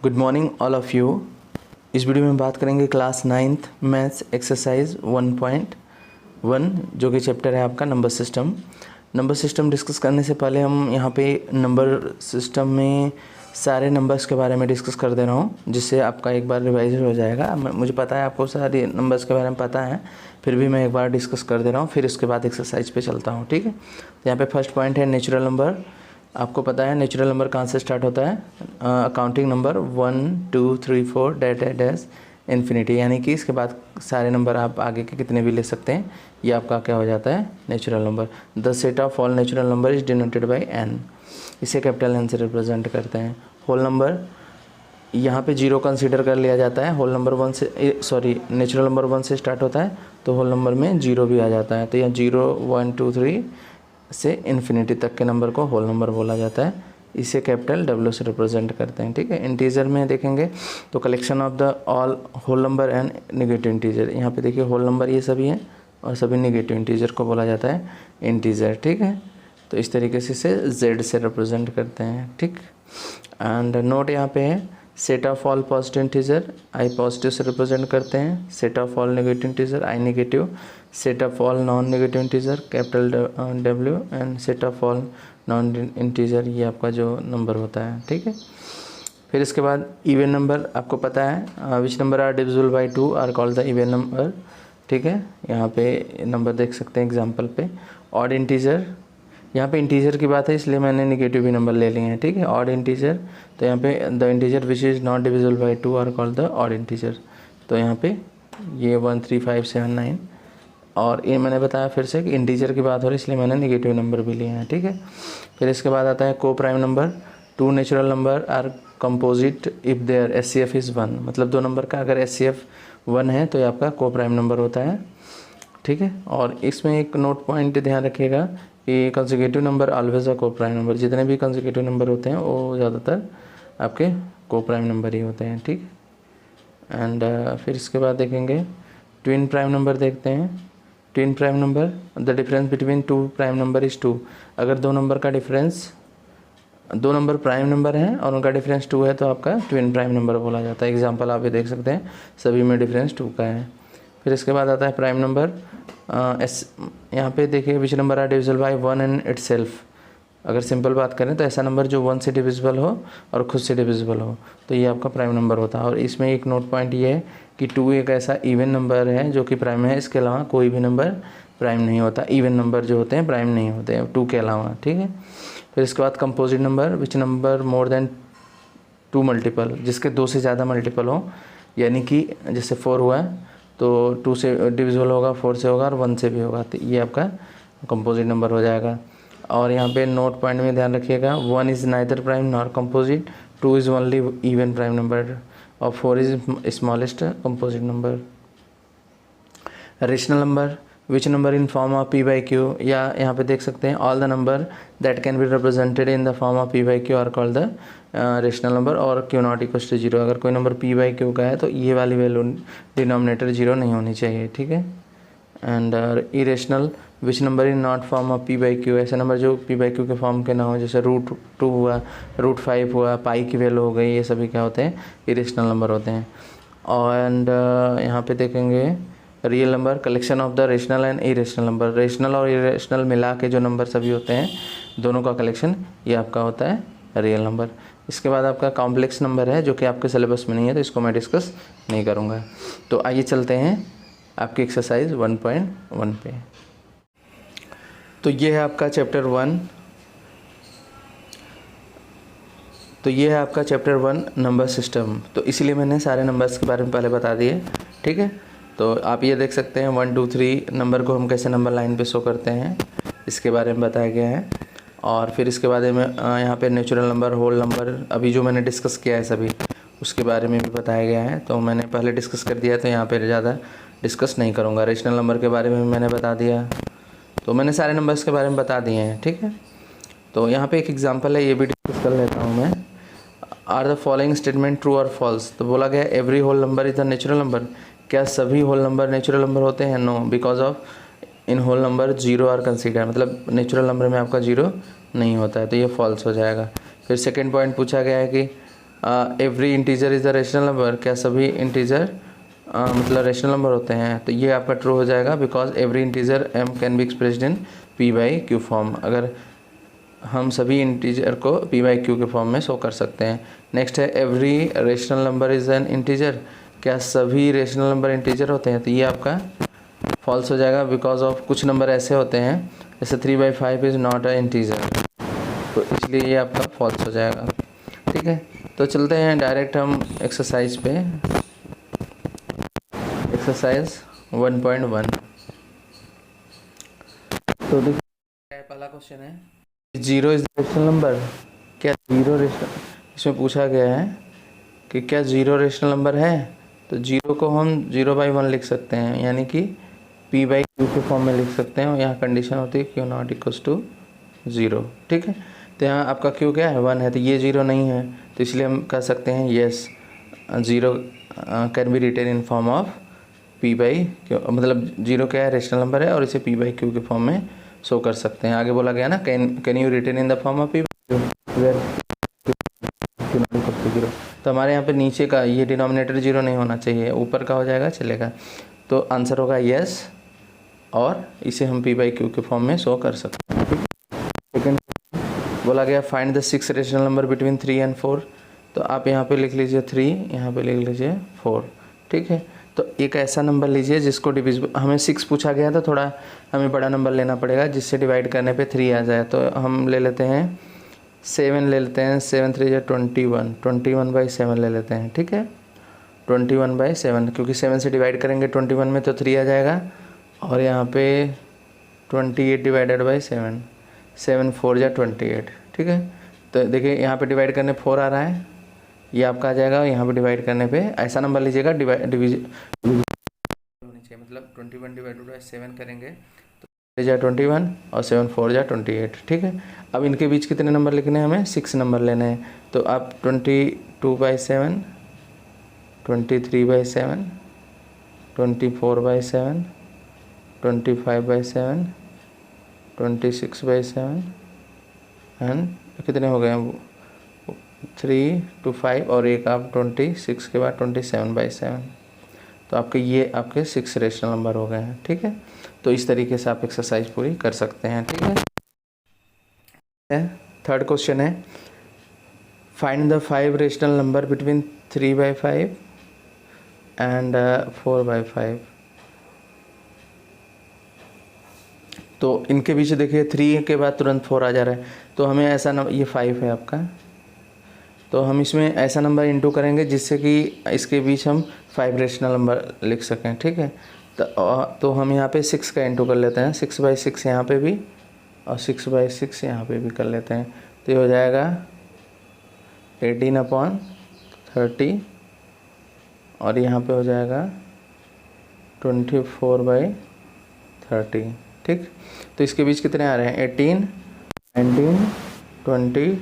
Good morning all of you. इस video में बात करेंगे क्लास 9th मैथ्स एक्सरसाइज 1.1 जो कि चैप्टर है आपका number system. Number system discuss करने से पहले हम यहाँ पे नंबर सिस्टम में सारे नंबर्स के बारे में डिस्कस कर दे रहा हूँ, जिससे आपका एक बार रिवाइज हो जाएगा। मुझे पता है आपको सारे नंबर्स के बारे में पता है, फिर भी मैं एक बार डिस्कस कर दे रहा हूँ, फिर उसके बाद एक्सरसाइज पे चलता हूँ। ठीक है, तो यहाँ पे फर्स्ट पॉइंट है नेचुरल नंबर। आपको पता है नेचुरल नंबर कहाँ से स्टार्ट होता है? Accounting number 1 2 3 4 dash dash dash infinity, यानी कि इसके बाद सारे नंबर आप आगे के कितने भी ले सकते हैं। ये आपका क्या हो जाता है? Natural number. The set of all natural number is denoted by N. इसे कैपिटल एन से रिप्रेजेंट करते हैं। होल नंबर यहाँ पे जीरो कंसीडर कर लिया जाता है। होल नंबर नेचुरल नंबर 1 से स्टार्ट होता है, तो होल नंबर में जीरो भी आ जाता है। तो यहाँ 0 1 2 3 से इन्फिनिटी तक के नंबर को होल नंबर बोला जाता है। इसे कैपिटल डब्ल्यू से रिप्रेजेंट करते हैं। ठीक है, इंटीजर में देखेंगे तो collection of the all whole number and negative integer. यहाँ पे देखिए होल नंबर ये सभी हैं और सभी नेगेटिव इंटीजर को बोला जाता है इंटीजर। ठीक है, तो इस तरीके से इसे जेड से रिप्रेजेंट करते हैं। ठीक, एंड नोट यहाँ पे है set of all positive integer I positive से रिप्रेजेंट करते हैं। Set of all negative integer I negative. Set of all non negative integer capital W and set of all non integer ये आपका जो number होता है। ठीक है, फिर इसके बाद इवन नंबर आपको पता है which number are divisible by 2 are called the even number. ठीक है, यहाँ पे नंबर देख सकते हैं एग्जाम्पल पे। ऑड इंटीजर, यहाँ पे इंटीजर की बात है इसलिए मैंने नेगेटिव भी नंबर ले लिए हैं। ठीक है, ऑड इंटीजर, तो यहाँ पे the integer which is not divisible by 2 are called the odd integer. तो यहाँ पे ये 1 3 5 7 9, और ये मैंने बताया फिर से कि इंटीजर की बात हो रही इसलिए मैंने नेगेटिव नंबर भी लिए हैं। ठीक है, फिर इसके बाद आता है को prime number. 2 natural number are composite if their HCF is 1, मतलब दो नंबर का अगर एचसीएफ 1 है तो ये आपका को प्राइम नंबर होता है। ठीक है, और इसमें एक नोट पॉइंट ध्यान रखिएगा कि कंसेक्यूटिव नंबर ऑलवेज अ को प्राइम नंबर। जितने भी कंसेक्यूटिव नंबर होते हैं वो ज़्यादातर आपके को प्राइम नंबर ही होते हैं। ठीक, एंड फिर इसके बाद देखेंगे ट्विन प्राइम नंबर देखते हैं। Twin prime number the difference between 2 prime number is 2। अगर दो नंबर का डिफरेंस, दो नंबर प्राइम नंबर हैं और उनका डिफरेंस 2 है तो आपका ट्विन प्राइम नंबर बोला जाता है। एग्जांपल आप ये देख सकते हैं, सभी में डिफरेंस 2 का है। फिर इसके बाद आता है प्राइम नंबर यहाँ पे देखिए which number are divisible by 1 and itself. अगर सिंपल बात करें तो ऐसा नंबर जो 1 से डिविजिबल हो और खुद से डिविजिबल हो तो ये आपका प्राइम नंबर होता है। और इसमें एक नोट पॉइंट ये है कि 2 एक ऐसा इवन नंबर है जो कि प्राइम है, इसके अलावा कोई भी नंबर प्राइम नहीं होता। इवन नंबर जो होते हैं प्राइम नहीं होते हैं 2 के अलावा। ठीक है, फिर इसके बाद composite number which number more than 2 multiple, जिसके 2 से ज़्यादा मल्टीपल हो, यानी कि जैसे 4 हुआ तो 2 से डिविजिबल होगा, 4 से होगा और 1 से भी होगा, तो ये आपका कंपोजिट नंबर हो जाएगा। और यहाँ पे नोट पॉइंट में ध्यान रखिएगा 1 is neither prime nor composite, 2 is only even prime number और 4 is smallest composite number. Rational number which number in form of P by Q, या यहाँ पे देख सकते हैं all the number that can be represented in the form of P by Q R called the rational number और Q not equal to 0। अगर कोई number P by Q का है तो ये वाली वैल्यू डिनोमिनेटर 0 नहीं होनी चाहिए। ठीक है, and irrational which number in not form of P by Q, ऐसे नंबर जो पी बाई क्यू के फॉर्म के ना हो, जैसे √2 हुआ, √5 हुआ, पाई की वैल्यू हो गई, ये सभी क्या होते हैं? इरेशनल नंबर होते हैं। और एंड यहाँ पे देखेंगे real number collection of the rational and irrational number. Rational और इरेशनल मिला के जो नंबर सभी होते हैं दोनों का कलेक्शन ये आपका होता है रियल नंबर। इसके बाद आपका कॉम्प्लेक्स नंबर है जो कि आपके सिलेबस में नहीं है तो इसको मैं डिस्कस नहीं करूँगा। तो आइए चलते हैं आपकी एक्सरसाइज 1.1 पे। तो ये है आपका चैप्टर 1, तो ये है आपका चैप्टर 1 नंबर सिस्टम। तो इसलिए मैंने सारे नंबर्स के बारे में पहले बता दिए। ठीक है, तो आप ये देख सकते हैं 1 2 3 नंबर को हम कैसे नंबर लाइन पे शो करते हैं, इसके बारे में बताया गया है। और फिर इसके बाद में यहाँ पे नेचुरल नंबर, होल नंबर, अभी जो मैंने डिस्कस किया है सभी उसके बारे में भी बताया गया है। तो मैंने पहले डिस्कस कर दिया तो यहाँ पे ज़्यादा डिस्कस नहीं करूँगा। रेशनल नंबर के बारे में भी मैंने बता दिया, तो मैंने सारे नंबर्स के बारे में बता दिए हैं। ठीक है, तो यहाँ पे एक एग्जांपल है, ये भी डिस्कस कर लेता हूँ मैं। Are the following statement true और फॉल्स? तो बोला गया every whole number is the natural number. क्या सभी होल नंबर नेचुरल नंबर होते हैं? No, because of in whole number 0 are consider, मतलब नेचुरल नंबर में आपका 0 नहीं होता है, तो ये फॉल्स हो जाएगा। फिर सेकेंड पॉइंट पूछा गया है कि every integer is the rational number, क्या सभी इंटीजर मतलब रेशनल नंबर होते हैं, तो ये आपका ट्रू हो जाएगा, because every integer m can be expressed in p/q form. अगर हम सभी इंटीजर को p/q के फॉर्म में शो कर सकते हैं। नेक्स्ट है every rational number is an integer, क्या सभी रेशनल नंबर इंटीजर होते हैं, तो ये आपका फॉल्स हो जाएगा, बिकॉज ऑफ कुछ नंबर ऐसे होते हैं जैसे 3/5 इज़ नॉट अ इंटीजर, तो इसलिए ये आपका फॉल्स हो जाएगा। ठीक है, तो चलते हैं डायरेक्ट हम एक्सरसाइज पे। एक्सरसाइज 1.1। तो देखिए पहला क्वेश्चन है, जीरो इज रेशनल नंबर, क्या जीरो रेशनल, इसमें पूछा गया है कि क्या जीरो रेशनल नंबर है, तो जीरो को हम 0/1 लिख सकते हैं, यानी कि p/q के फॉर्म में लिख सकते हैं, और यहाँ कंडीशन होती है q नॉट इक्वल्स टू 0। ठीक है, तो यहाँ आपका q क्या है 1 है, तो ये 0 नहीं है, तो इसलिए हम कह सकते हैं yes 0 can be written in form of p/q, मतलब 0 क्या है रेशनल नंबर है और इसे p/q के फॉर्म में शो कर सकते हैं। आगे बोला गया ना can you written in the form of p/q, तो हमारे यहाँ पे नीचे का ये डिनोमिनेटर 0 नहीं होना चाहिए, ऊपर का हो जाएगा चलेगा, तो आंसर होगा यस, और इसे हम p/q के फॉर्म में शो कर सकते हैं। ठीक, सेकेंड बोला गया find the 6 rational number between 3 and 4, तो आप यहाँ पे लिख लीजिए 3, यहाँ पे लिख लीजिए 4। ठीक है, तो एक ऐसा नंबर लीजिए जिसको डिविजिबल, हमें 6 पूछा गया था, थोड़ा हमें बड़ा नंबर लेना पड़ेगा जिससे डिवाइड करने पे 3 आ जाए, तो हम ले लेते हैं 7 ले लेते हैं, 7 3 जा 21, 21/7 ले लेते हैं। ठीक है, 21/7, क्योंकि 7 से डिवाइड करेंगे 21 में तो 3 आ जाएगा, और यहाँ पे 28 डिवाइडेड बाई 7, 7 4 जा 28। ठीक है, तो देखिए यहाँ पे डिवाइड करने 4 आ रहा है, ये आपका आ जाएगा, यहाँ पे डिवाइड करने पे ऐसा नंबर लीजिएगा डिवीजन होनी चाहिए, मतलब 21 डिवाइडेड बाई 7 करेंगे तो जा 21 और 7 4 जा 28। ठीक है, अब इनके बीच कितने नंबर लिखने हैं, हमें 6 नंबर लेने हैं, तो आप 22/7, 23/7, 24/7, 25/7, 26/7 एंड कितने हो गए हैं 3 to 5, और एक आप 26 के बाद 27/7, तो आपके ये आपके 6 रेशनल नंबर हो गए हैं। ठीक है, तो इस तरीके से आप एक्सरसाइज पूरी कर सकते हैं। ठीक है, थर्ड क्वेश्चन है find the 5 rational number between 3/5 and 4/5, तो इनके बीच देखिए 3 के बाद तुरंत 4 आ जा रहा है, तो हमें ऐसा नंबर, ये 5 है आपका, तो हम इसमें ऐसा नंबर इंटू करेंगे जिससे कि इसके बीच हम 5 रेशनल नंबर लिख सकें। ठीक है, तो हम यहाँ पे 6 का इंटू कर लेते हैं, 6/6 यहाँ पे भी और 6/6 यहाँ पे भी कर लेते हैं, तो ये हो जाएगा 18/30, और यहाँ पे हो जाएगा 24/30। ठीक, तो इसके बीच कितने आ रहे हैं 18, 19, 20,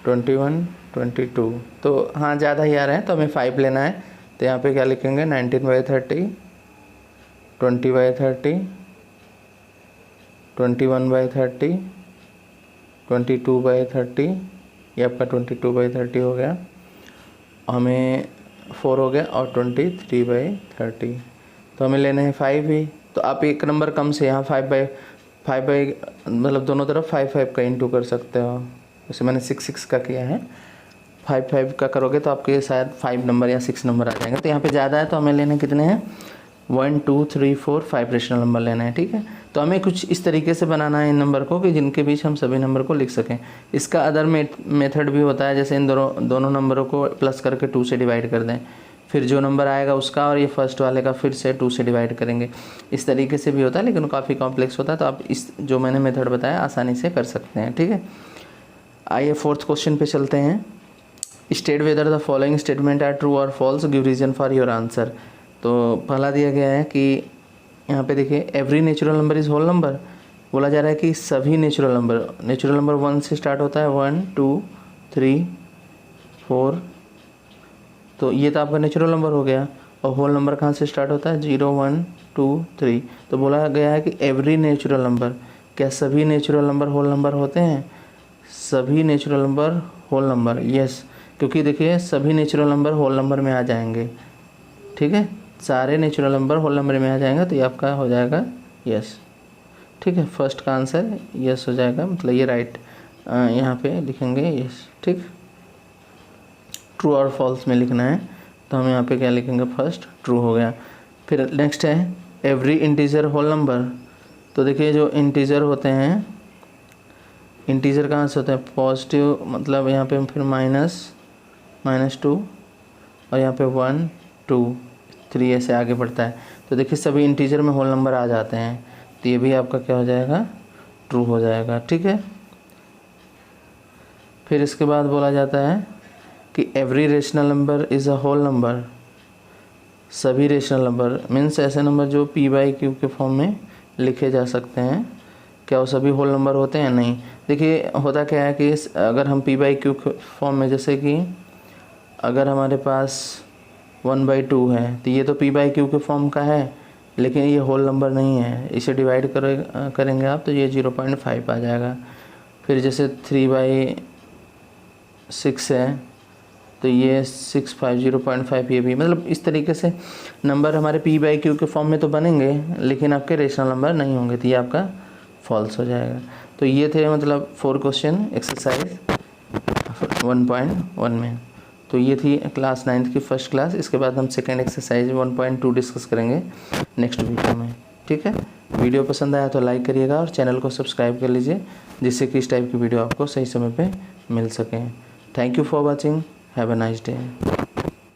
21, 22, तो हाँ ज़्यादा ही आ रहे हैं, तो हमें 5 लेना है, तो यहाँ पे क्या लिखेंगे 19/30, 20/30, 21/30, 22/30, ये आपका 22/30 हो गया, हमें 4 हो गया, और 23/30, तो हमें लेने हैं 5 ही, तो आप एक नंबर कम से यहाँ 5/5 मतलब दोनों तरफ 5 का इंटू कर सकते हो, जैसे मैंने 6 का किया है, 5 का करोगे तो आपके शायद 5 नंबर या 6 नंबर आ जाएंगे, तो यहाँ पे ज़्यादा है, तो हमें लेने कितने हैं 1 2 3 4 5 रेशनल नंबर लेना है। ठीक है, तो हमें कुछ इस तरीके से बनाना है इन नंबर को कि जिनके बीच हम सभी नंबर को लिख सकें। इसका अदर मेथड भी होता है, जैसे इन दोनों नंबरों को प्लस करके 2 से डिवाइड कर दें, फिर जो नंबर आएगा उसका और ये फर्स्ट वाले का फिर से 2 से डिवाइड करेंगे, इस तरीके से भी होता है, लेकिन काफ़ी कॉम्प्लेक्स होता है, तो आप इस जो मैंने मेथड बताया आसानी से कर सकते हैं। ठीक है, आइए फोर्थ क्वेश्चन पे चलते हैं। State whether the following statement are true और false, give reason for your answer. तो पहला दिया गया है कि यहाँ पे देखिए every natural number is whole number, बोला जा रहा है कि सभी नेचुरल नंबर 1 से स्टार्ट होता है, 1 2 3 4, तो ये तो आपका नेचुरल नंबर हो गया, और होल नंबर कहाँ से स्टार्ट होता है 0 1 2 3, तो बोला गया है कि एवरी नेचुरल नंबर, क्या सभी नेचुरल नंबर होल नंबर होते हैं, सभी natural number whole number, yes, क्योंकि देखिए सभी नेचुरल नंबर होल नंबर में आ जाएंगे, ठीक है, सारे नेचुरल नंबर होल नंबर में आ जाएंगे, तो ये आपका हो जाएगा यस, ठीक है। फर्स्ट का आंसर यस हो जाएगा, मतलब ये राइट यहाँ पे लिखेंगे यस, ठीक। ट्रू और फॉल्स में लिखना है, तो हम यहाँ पे क्या लिखेंगे, फर्स्ट ट्रू हो गया। फिर नेक्स्ट है एवरी इंटीजर होल नंबर। तो देखिए जो इंटीजर होते हैं, इंटीजर कहाँ से होते हैं, पॉजिटिव, मतलब यहाँ पे फिर -2 और यहाँ पे 1 2 3 ऐसे आगे बढ़ता है। तो देखिए सभी इंटीजर में होल नंबर आ जाते हैं, तो ये भी आपका क्या हो जाएगा, ट्रू हो जाएगा, ठीक है। फिर इसके बाद बोला जाता है कि every rational number is a whole number. सभी रेशनल नंबर मीन्स ऐसे नंबर जो p/q के फॉर्म में लिखे जा सकते हैं, क्या वो सभी होल नंबर होते हैं, नहीं। देखिए होता क्या है कि अगर हम p/q के फॉर्म में, जैसे कि अगर हमारे पास 1/2 है, तो ये तो p/q के फॉर्म का है, लेकिन ये होल नंबर नहीं है, इसे डिवाइड करेंगे आप तो ये 0.5 आ जाएगा। फिर जैसे 3/6 है, तो ये 6 5 0.5 ये भी, मतलब इस तरीके से नंबर हमारे p/q के फॉर्म में तो बनेंगे, लेकिन आपके रेशनल नंबर नहीं होंगे, तो ये आपका फॉल्स हो जाएगा। तो ये थे मतलब 4 क्वेश्चन एक्सरसाइज 1.1 में। तो ये थी क्लास 9th की फर्स्ट क्लास। इसके बाद हम सेकेंड एक्सरसाइज 1.2 डिस्कस करेंगे नेक्स्ट वीडियो में, ठीक है। वीडियो पसंद आया तो लाइक करिएगा और चैनल को सब्सक्राइब कर लीजिए, जिससे कि इस टाइप की वीडियो आपको सही समय पे मिल सके। Thank you for watching, have a nice day.